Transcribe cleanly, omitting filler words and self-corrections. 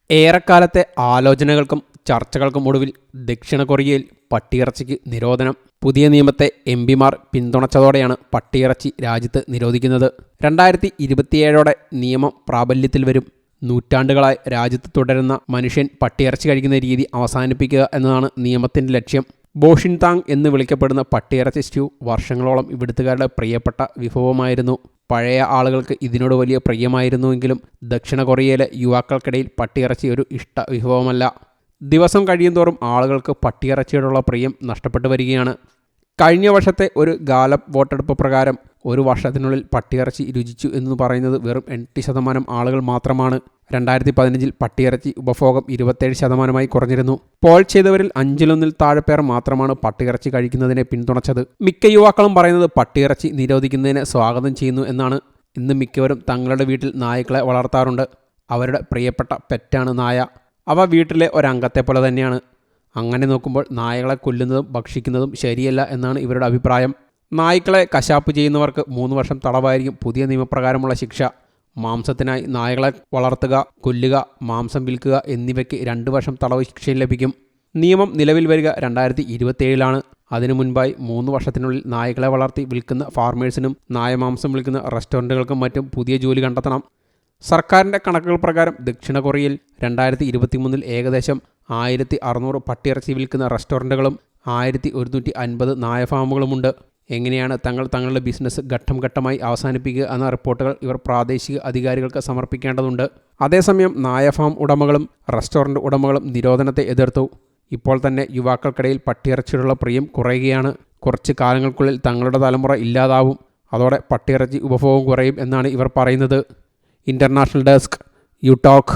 ഏറെക്കാലത്തെ ആലോചനകൾക്കും ചർച്ചകൾക്കും ഒടുവിൽ ദക്ഷിണ കൊറിയയിൽ പട്ടിയിറച്ചിക്ക് നിരോധനം. പുതിയ നിയമത്തെ എംപിമാർ പിന്തുണച്ചതോടെയാണ് പട്ടിയിറച്ചി രാജ്യത്ത് നിരോധിക്കുന്നത്. 2027 നിയമം പ്രാബല്യത്തിൽ വരും. നൂറ്റാണ്ടുകളായി രാജ്യത്ത് തുടരുന്ന മനുഷ്യൻ പട്ടിയിറച്ചി കഴിക്കുന്ന രീതി അവസാനിപ്പിക്കുക എന്നതാണ് നിയമത്തിൻ്റെ ലക്ഷ്യം. ബോഷിൻതാങ് എന്ന് വിളിക്കപ്പെടുന്ന പട്ടിയിറച്ചി സ്റ്റ്യൂ വർഷങ്ങളോളം ഇവിടുത്തുകാരുടെ പ്രിയപ്പെട്ട വിഭവമായിരുന്നു. പഴയ ആളുകൾക്ക് ഇതിനോട് വലിയ പ്രിയമായിരുന്നുവെങ്കിലും ദക്ഷിണ കൊറിയയിലെ യുവാക്കൾക്കിടയിൽ പട്ടിയിറച്ചി ഒരു ഇഷ്ട വിഭവമല്ല. ദിവസം കഴിയുന്തോറും ആളുകൾക്ക് പട്ടിയിറച്ചിയോടുള്ള പ്രിയം നഷ്ടപ്പെട്ടു വരികയാണ്. കഴിഞ്ഞ വർഷത്തെ ഒരു ഗാലപ്പ് വോട്ടെടുപ്പ് പ്രകാരം ഒരു വർഷത്തിനുള്ളിൽ പട്ടിയിറച്ചി രുചിച്ചു എന്ന് പറയുന്നത് വെറും 8% ആളുകൾ മാത്രമാണ്. 2015 പട്ടിയിറച്ചി ഉപഭോഗം 27% കുറഞ്ഞിരുന്നു. പോൾ ചെയ്തവരിൽ 1/5 താഴെ പേർ മാത്രമാണ് പട്ടിയിറച്ചി കഴിക്കുന്നതിനെ പിന്തുണച്ചത്. മിക്ക യുവാക്കളും പറയുന്നത് പട്ടിയിറച്ചി നിരോധിക്കുന്നതിനെ സ്വാഗതം ചെയ്യുന്നു എന്നാണ്. ഇന്ന് മിക്കവരും തങ്ങളുടെ വീട്ടിൽ നായ്ക്കളെ വളർത്താറുണ്ട്. അവരുടെ പ്രിയപ്പെട്ട പെറ്റാണ് നായ. അവ വീട്ടിലെ ഒരംഗത്തെ പോലെ തന്നെയാണ്. അങ്ങനെ നോക്കുമ്പോൾ നായകളെ കൊല്ലുന്നതും ഭക്ഷിക്കുന്നതും ശരിയല്ല എന്നാണ് ഇവരുടെ അഭിപ്രായം. നായ്ക്കളെ കശാപ്പ് ചെയ്യുന്നവർക്ക് 3 വർഷം തടവായിരിക്കും പുതിയ നിയമപ്രകാരമുള്ള ശിക്ഷ. മാംസത്തിനായി നായകളെ വളർത്തുക, കൊല്ലുക, മാംസം വിൽക്കുക എന്നിവയ്ക്ക് 2 വർഷം തടവ് ശിക്ഷയും ലഭിക്കും. നിയമം നിലവിൽ വരിക 2027 അതിനു മുൻപായി 3 വർഷത്തിനുള്ളിൽ നായകളെ വളർത്തി വിൽക്കുന്ന ഫാർമേഴ്സിനും നായമാംസം വിൽക്കുന്ന റെസ്റ്റോറൻറ്റുകൾക്കും മറ്റും പുതിയ ജോലി കണ്ടെത്തണം. സർക്കാരിൻ്റെ കണക്കുകൾ പ്രകാരം ദക്ഷിണ കൊറിയയിൽ 2023 ഏകദേശം 1600 പട്ടിയിറച്ചി വിൽക്കുന്ന റെസ്റ്റോറൻറ്റുകളും 1150 നായ ഫാമുകളുമുണ്ട്. എങ്ങനെയാണ് തങ്ങളുടെ ബിസിനസ് ഘട്ടം ഘട്ടമായി അവസാനിപ്പിക്കുക എന്ന റിപ്പോർട്ടുകൾ ഇവർ പ്രാദേശിക അധികാരികൾക്ക് സമർപ്പിക്കേണ്ടതുണ്ട്. അതേസമയം നായ ഫാം ഉടമകളും റെസ്റ്റോറൻറ്റ് ഉടമകളും നിരോധനത്തെ എതിർത്തു. ഇപ്പോൾ തന്നെ യുവാക്കൾക്കിടയിൽ പട്ടിയിറച്ചിയോടുള്ള പ്രിയം കുറയുകയാണ്. കുറച്ച് കാലങ്ങൾക്കുള്ളിൽ തങ്ങളുടെ തലമുറ ഇല്ലാതാവും. അതോടെ പട്ടിയിറച്ചി ഉപഭോഗം കുറയും എന്നാണ് ഇവർ പറയുന്നത്. International desk, you talk.